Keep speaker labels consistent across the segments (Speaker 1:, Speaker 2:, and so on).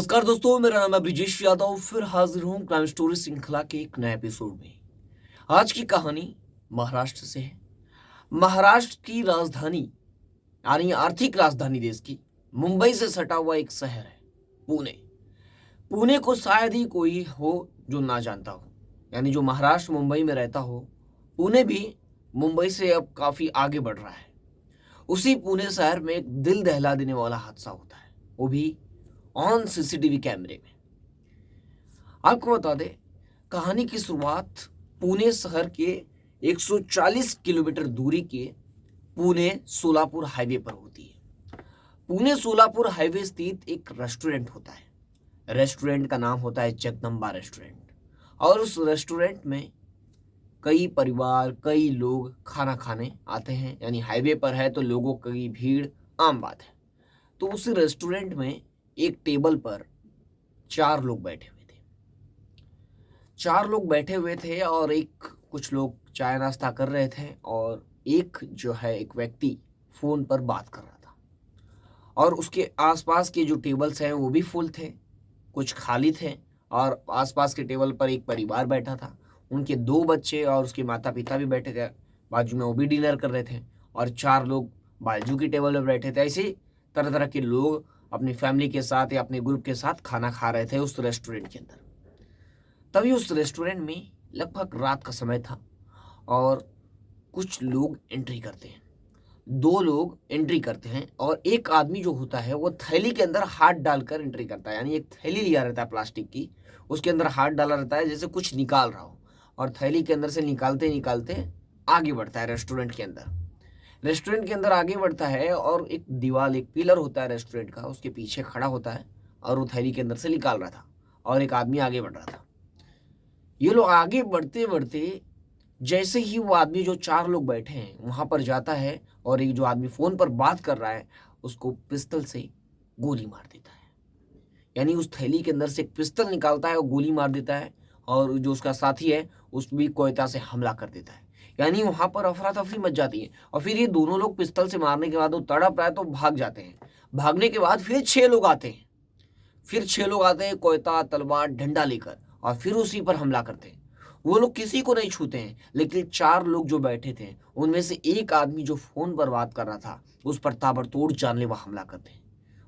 Speaker 1: नमस्कार दोस्तों, मेरा नाम है ब्रिजेश यादव। फिर हाजिर हूँ क्राइम स्टोरी श्रृंखला के एक नए एपिसोड में। आज की कहानी महाराष्ट्र से है। महाराष्ट्र की राजधानी यानी आर्थिक राजधानी देश की मुंबई से सटा हुआ एक शहर है, पुणे। पुणे को शायद ही कोई हो जो ना जानता हो, यानी जो महाराष्ट्र मुंबई में रहता हो। पुणे भी मुंबई से अब काफी आगे बढ़ रहा है। उसी पुणे शहर में एक दिल दहला देने वाला हादसा होता है, वो भी ऑन सीसीटीवी कैमरे में। आपको बता दें, कहानी की शुरुआत पुणे शहर के 140 किलोमीटर दूरी के पुणे सोलापुर हाईवे पर होती है। पुणे सोलापुर हाईवे स्थित एक रेस्टोरेंट होता है। रेस्टोरेंट का नाम होता है जगदम्बा रेस्टोरेंट। और उस रेस्टोरेंट में कई परिवार, कई लोग खाना खाने आते हैं, यानी हाईवे पर है तो लोगों की भीड़ आम बात है। तो उस रेस्टोरेंट में एक टेबल पर चार लोग बैठे हुए थे। चार लोग बैठे हुए थे और कुछ लोग चाय नाश्ता कर रहे थे, और एक व्यक्ति फोन पर बात कर रहा था। और उसके आसपास के जो टेबल्स हैं वो भी फुल थे, कुछ खाली थे। और आसपास के टेबल पर एक परिवार बैठा था, उनके दो बच्चे और उसके माता पिता भी बैठे थे बाजू में, वो भी डिनर कर रहे थे। और चार लोग बाजू की टेबल पर बैठे थे। ऐसे तरह तरह के लोग अपनी फैमिली के साथ या अपने ग्रुप के साथ खाना खा रहे थे उस रेस्टोरेंट के अंदर। तभी उस रेस्टोरेंट में लगभग रात का समय था और कुछ लोग एंट्री करते हैं। दो लोग एंट्री करते हैं और एक आदमी जो होता है वो थैली के अंदर हाथ डालकर एंट्री करता है। यानी एक थैली लिया रहता है प्लास्टिक की, उसके अंदर हाथ डाला रहता है जैसे कुछ निकाल रहा हो, और थैली के अंदर से निकालते निकालते आगे बढ़ता है रेस्टोरेंट के अंदर। रेस्टोरेंट के अंदर आगे बढ़ता है और एक दीवार, एक पिलर होता है रेस्टोरेंट का, उसके पीछे खड़ा होता है और वो थैली के अंदर से निकाल रहा था और एक आदमी आगे बढ़ रहा था। ये लोग आगे बढ़ते बढ़ते जैसे ही वो आदमी, जो चार लोग बैठे हैं, वहां पर जाता है और एक जो आदमी फोन पर बात कर रहा है उसको पिस्तल से गोली मार देता है। यानी उस थैली के अंदर से एक पिस्तल निकालता है और गोली मार देता है, और जो उसका साथी है उस भी कोयता से हमला कर देता है। यानी वहां पर अफरा तफरी मच जाती है। और फिर ये दोनों लोग पिस्तल से मारने के बाद वो तड़प रहा है तो भाग जाते हैं। भागने के बाद फिर छह लोग आते हैं। कोयता, तलवार, डंडा लेकर, और फिर उसी पर हमला करते हैं। वो लोग किसी को नहीं छूते हैं, लेकिन चार लोग जो बैठे थे उनमें से एक आदमी जो फोन पर बात कर रहा था उस पर ताबड़तोड़ जानलेवा हमला करते हैं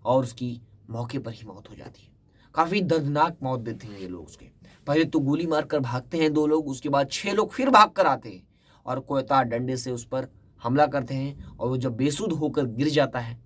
Speaker 1: और उसकी मौके पर ही मौत हो जाती है। काफी दर्दनाक मौत देते हैं ये लोग उसके। पहले तो गोली मारकर भागते हैं दो लोग, उसके बाद छह लोग फिर भाग कर आते हैं और कोयता, डंडे से उस पर हमला करते हैं, और वो जब बेसुध होकर गिर जाता है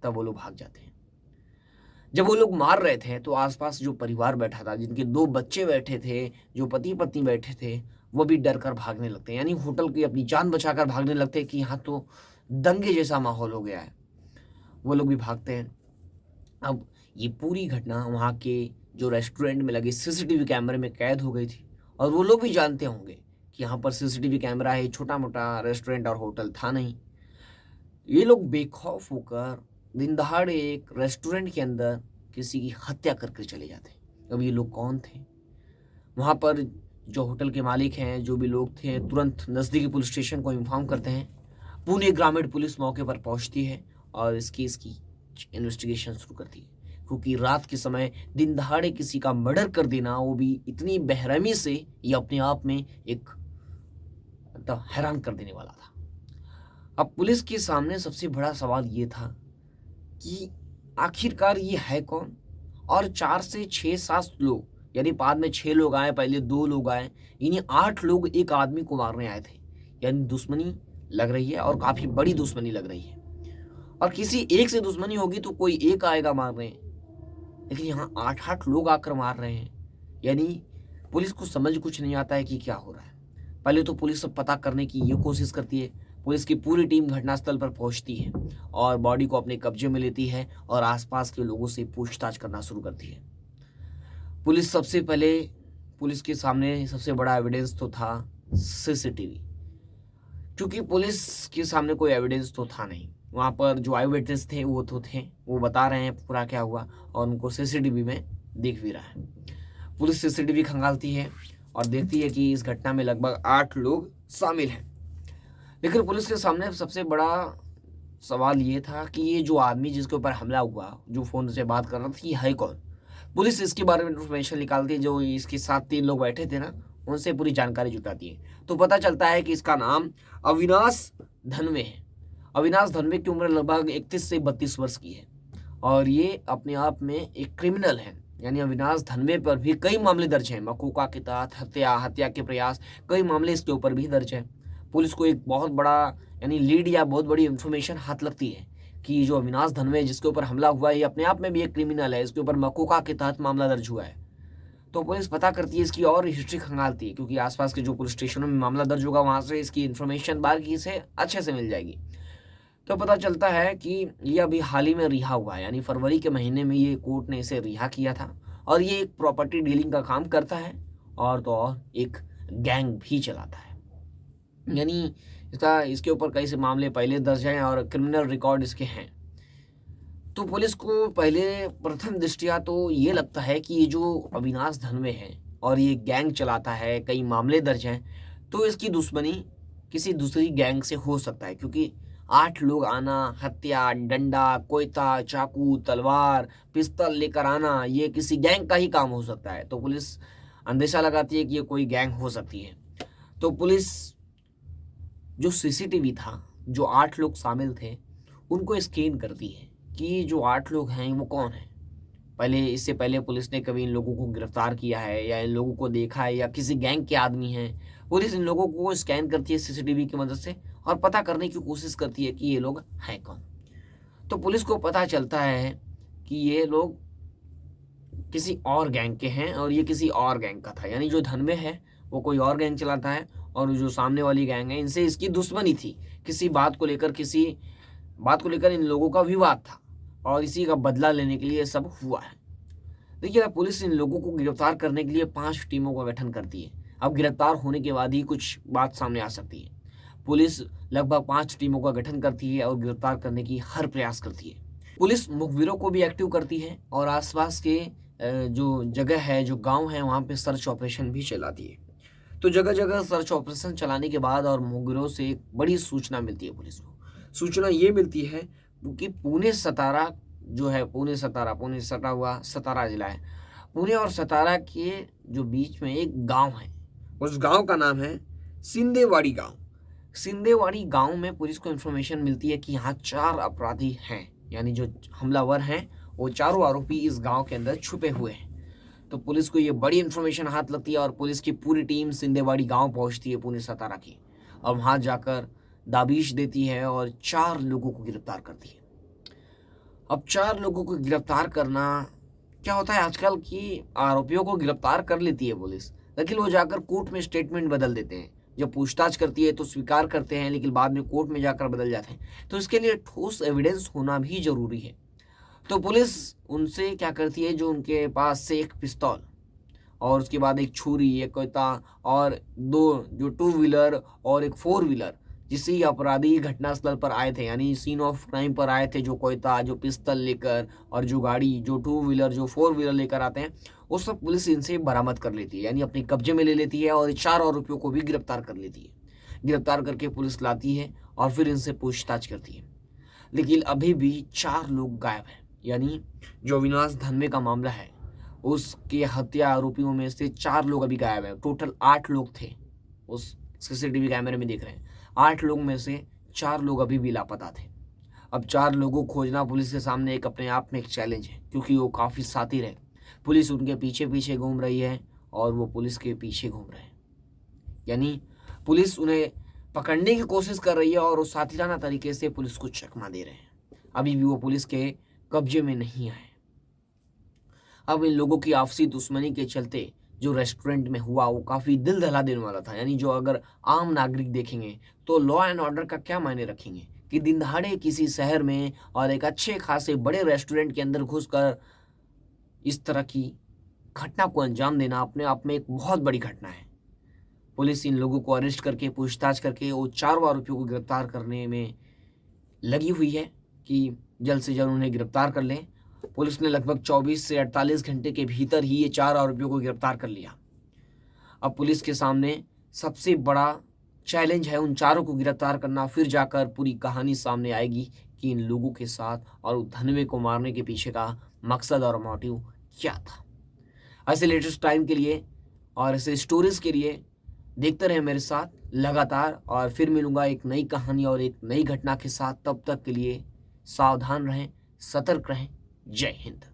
Speaker 1: तब वो लोग भाग जाते हैं। जब वो लोग मार रहे थे तो आसपास जो परिवार बैठा था, जिनके दो बच्चे बैठे थे, जो पति पत्नी बैठे थे, वो भी डर कर भागने लगते हैं। यानी होटल की अपनी जान बचाकर भागने लगते हैं कि यहाँ तो दंगे जैसा माहौल हो गया है। वो लोग भी भागते हैं। अब ये पूरी घटना वहाँ के जो रेस्टोरेंट में लगे सीसीटीवी कैमरे में कैद हो गई थी, और वो लोग भी जानते होंगे कि यहाँ पर सीसीटीवी कैमरा है। छोटा मोटा रेस्टोरेंट और होटल था नहीं। ये लोग बेखौफ होकर दिन दहाड़े एक रेस्टोरेंट के अंदर किसी की हत्या करके चले जाते हैं। अब ये लोग कौन थे? वहाँ पर जो होटल के मालिक हैं, जो भी लोग थे, तुरंत नज़दीकी पुलिस स्टेशन को इन्फॉर्म करते हैं। पुणे ग्रामीण पुलिस मौके पर पहुंचती है और इस केस की इन्वेस्टिगेशन शुरू करती है, क्योंकि रात के समय दिन दहाड़े किसी का मर्डर कर देना, वो भी इतनी बेरहमी से, ये अपने आप में एक मतलब हैरान कर देने वाला था। अब पुलिस के सामने सबसे बड़ा सवाल ये था कि आखिरकार ये है कौन। और 4 से 6 7 लोग, यानी बाद में 6 लोग आए, पहले 2 लोग आए, यानी 8 लोग एक आदमी को मारने आए थे। यानी दुश्मनी लग रही है और काफी बड़ी दुश्मनी लग रही है। और किसी एक से दुश्मनी होगी तो कोई एक आएगा मारने, लेकिन यहाँ 8 8 लोग आकर मार रहे हैं। यानी पुलिस को समझ कुछ नहीं आता है कि क्या हो रहा है। पहले तो पुलिस सब पता करने की ये कोशिश करती है। पुलिस की पूरी टीम घटनास्थल पर पहुंचती है और बॉडी को अपने कब्जे में लेती है और आसपास के लोगों से पूछताछ करना शुरू करती है। पुलिस सबसे पहले, पुलिस के सामने सबसे बड़ा एविडेंस तो था सीसीटीवी, क्योंकि पुलिस के सामने कोई एविडेंस तो था नहीं। वहाँ पर जो आई विटनेस थे वो तो थे, वो बता रहे हैं पूरा क्या हुआ, और उनको सीसीटीवी में दिख भी रहा है। पुलिस सीसीटीवी खंगालती है और देखती है कि इस घटना में लगभग 8 लोग शामिल हैं। लेकिन पुलिस के सामने सबसे बड़ा सवाल ये था कि ये जो आदमी जिसके ऊपर हमला हुआ, जो फोन से बात कर रहा था, ये है कौन? पुलिस इसके बारे में इन्फॉर्मेशन निकालती है, जो इसके साथ 3 लोग बैठे थे ना, उनसे पूरी जानकारी जुटाती है। तो पता चलता है कि इसका नाम अविनाश धनवे है। अविनाश धनवे की उम्र लगभग 31 से 32 वर्ष की है और ये अपने आप में एक क्रिमिनल है। यानी अविनाश धनवे पर भी कई मामले दर्ज हैं। मकोका के तहत हत्या के प्रयास, कई मामले इसके ऊपर भी दर्ज है। पुलिस को एक बहुत बड़ा यानी लीड या बहुत बड़ी इंफॉर्मेशन हाथ लगती है कि ये जो अविनाश धनवे जिसके ऊपर हमला हुआ है, ये अपने आप में भी एक क्रिमिनल है। इसके ऊपर मकोका के तहत मामला दर्ज हुआ है। तो पुलिस पता करती है, इसकी और हिस्ट्री खंगालती है, क्योंकि आसपास के जो पुलिस स्टेशनों में मामला दर्ज होगा वहाँ से इसकी इन्फॉर्मेशन बाकी से अच्छे से मिल जाएगी। तो पता चलता है कि ये अभी हाल ही में रिहा हुआ है, यानी फरवरी के महीने में ये कोर्ट ने इसे रिहा किया था और ये एक प्रॉपर्टी डीलिंग का काम करता है और तो और एक गैंग भी चलाता है। यानी इसके ऊपर कई से मामले पहले दर्ज हैं और क्रिमिनल रिकॉर्ड इसके हैं। तो पुलिस को पहले प्रथम दृष्टया तो ये लगता है कि ये जो अविनाश धनवे है और ये गैंग चलाता है, कई मामले दर्ज हैं, तो इसकी दुश्मनी किसी दूसरी गैंग से हो सकता है, क्योंकि 8 लोग आना, हत्या, डंडा, कोयता, चाकू, तलवार, पिस्तौल लेकर आना, ये किसी गैंग का ही काम हो सकता है। तो पुलिस अंदेशा लगाती है कि ये कोई गैंग हो सकती है। तो पुलिस जो सीसीटीवी था, जो 8 लोग शामिल थे, उनको स्कैन करती है कि जो 8 लोग हैं वो कौन है। इससे पहले पुलिस ने कभी इन लोगों को गिरफ्तार किया है या इन लोगों को देखा है या किसी गैंग के आदमी हैं। पुलिस इन लोगों को स्कैन करती है सीसीटीवी की मदद से और पता करने की कोशिश करती है कि ये लोग हैं कौन। तो पुलिस को पता चलता है कि ये लोग किसी और गैंग के हैं और ये किसी और गैंग का था। यानी जो धनवे है वो कोई और गैंग चलाता है और जो सामने वाली गैंग है इनसे इसकी दुश्मनी थी। किसी बात को लेकर इन लोगों का विवाद था और इसी का बदला लेने के लिए सब हुआ है। देखिए, पुलिस इन लोगों को गिरफ्तार करने के लिए 5 टीमों का गठन करती है। अब गिरफ्तार होने के बाद ही कुछ बात सामने आ सकती है। पुलिस लगभग 5 टीमों का गठन करती है और गिरफ्तार करने की हर प्रयास करती है। पुलिस मुखबिरों को भी एक्टिव करती है और आसपास के जो जगह है, जो गांव है, वहाँ पे सर्च ऑपरेशन भी चलाती है। तो जगह जगह सर्च ऑपरेशन चलाने के बाद और मुखबिरों से एक बड़ी सूचना मिलती है पुलिस को। सूचना ये मिलती है कि पुणे सटा हुआ सतारा जिला है। पुणे और सतारा के जो बीच में एक गांव है, उस गांव का नाम है सिंदेवाड़ी गांव। सिंदेवाड़ी गांव में पुलिस को इन्फॉर्मेशन मिलती है कि यहाँ 4 अपराधी हैं, यानी जो हमलावर हैं वो चारों आरोपी इस गांव के अंदर छुपे हुए हैं। तो पुलिस को ये बड़ी इन्फॉर्मेशन हाथ लगती है और पुलिस की पूरी टीम सिंदेवाड़ी गांव पहुंचती है पुणे सतारा की और वहां जाकर दाबिश देती है और 4 लोगों को गिरफ्तार करती है। अब 4 लोगों को गिरफ्तार करना क्या होता है, आजकल की आरोपियों को गिरफ्तार कर लेती है पुलिस, लेकिन वो जाकर कोर्ट में स्टेटमेंट बदल देते हैं। जब पूछताछ करती है तो स्वीकार करते हैं, लेकिन बाद में कोर्ट में जाकर बदल जाते हैं। तो इसके लिए ठोस एविडेंस होना भी जरूरी है। तो पुलिस उनसे क्या करती है, जो उनके पास से एक पिस्तौल और उसके बाद एक छुरी, एक कोयता और 2 जो 2 व्हीलर और एक 4 व्हीलर, जिससे ये अपराधी घटनास्थल पर आए थे, यानी सीन ऑफ क्राइम पर आए थे, जो कोयता, जो पिस्तौल लेकर और जो गाड़ी, जो 2 व्हीलर, जो 4 व्हीलर लेकर आते हैं, वो सब पुलिस इनसे बरामद कर लेती है, यानी अपने कब्जे में ले लेती है और 4 आरोपियों को भी गिरफ्तार कर लेती है। गिरफ्तार करके पुलिस लाती है और फिर इनसे पूछताछ करती है। लेकिन अभी भी 4 लोग गायब हैं। यानी जो अविनाश धनवे का मामला है उसके हत्या आरोपियों में से 4 लोग अभी गायब हैं। टोटल 8 लोग थे, उस सीसीटीवी कैमरे में देख रहे हैं। 8 लोग में से 4 लोग अभी भी लापता थे। अब 4 लोगों को खोजना पुलिस के सामने एक अपने आप में एक चैलेंज है, क्योंकि वो काफ़ी शातिर है। पुलिस उनके पीछे पीछे घूम रही है और वो पुलिस के पीछे घूम रहे हैं। यानी पुलिस उन्हें पकड़ने की कोशिश कर रही है और वो साथियाना तरीके से पुलिस को चकमा दे रहे हैं। अभी भी वो पुलिस के कब्जे में नहीं आए। अब इन लोगों की आपसी दुश्मनी के चलते जो रेस्टोरेंट में हुआ वो काफ़ी दिल दहला देने वाला था। यानी जो अगर आम नागरिक देखेंगे तो लॉ एंड ऑर्डर का क्या मायने रखेंगे कि दिन दहाड़े किसी शहर में और एक अच्छे खासे बड़े रेस्टोरेंट के अंदर घुसकर इस तरह की घटना को अंजाम देना अपने आप में एक बहुत बड़ी घटना है। पुलिस इन लोगों को अरेस्ट करके पूछताछ करके वो 4 आरोपियों को गिरफ्तार करने में लगी हुई है कि जल्द से जल्द उन्हें गिरफ्तार कर लें। पुलिस ने लगभग 24 से 48 घंटे के भीतर ही ये 4 आरोपियों को गिरफ्तार कर लिया। अब पुलिस के सामने सबसे बड़ा चैलेंज है उन 4 को गिरफ्तार करना। फिर जाकर पूरी कहानी सामने आएगी कि इन लोगों के साथ और धनवे को मारने के पीछे का मकसद और मोटिव क्या था। ऐसे लेटेस्ट टाइम के लिए और ऐसे स्टोरीज के लिए देखते रहें मेरे साथ लगातार, और फिर मिलूंगा एक नई कहानी और एक नई घटना के साथ। तब तक के लिए सावधान रहें, सतर्क रहें। जय हिंद।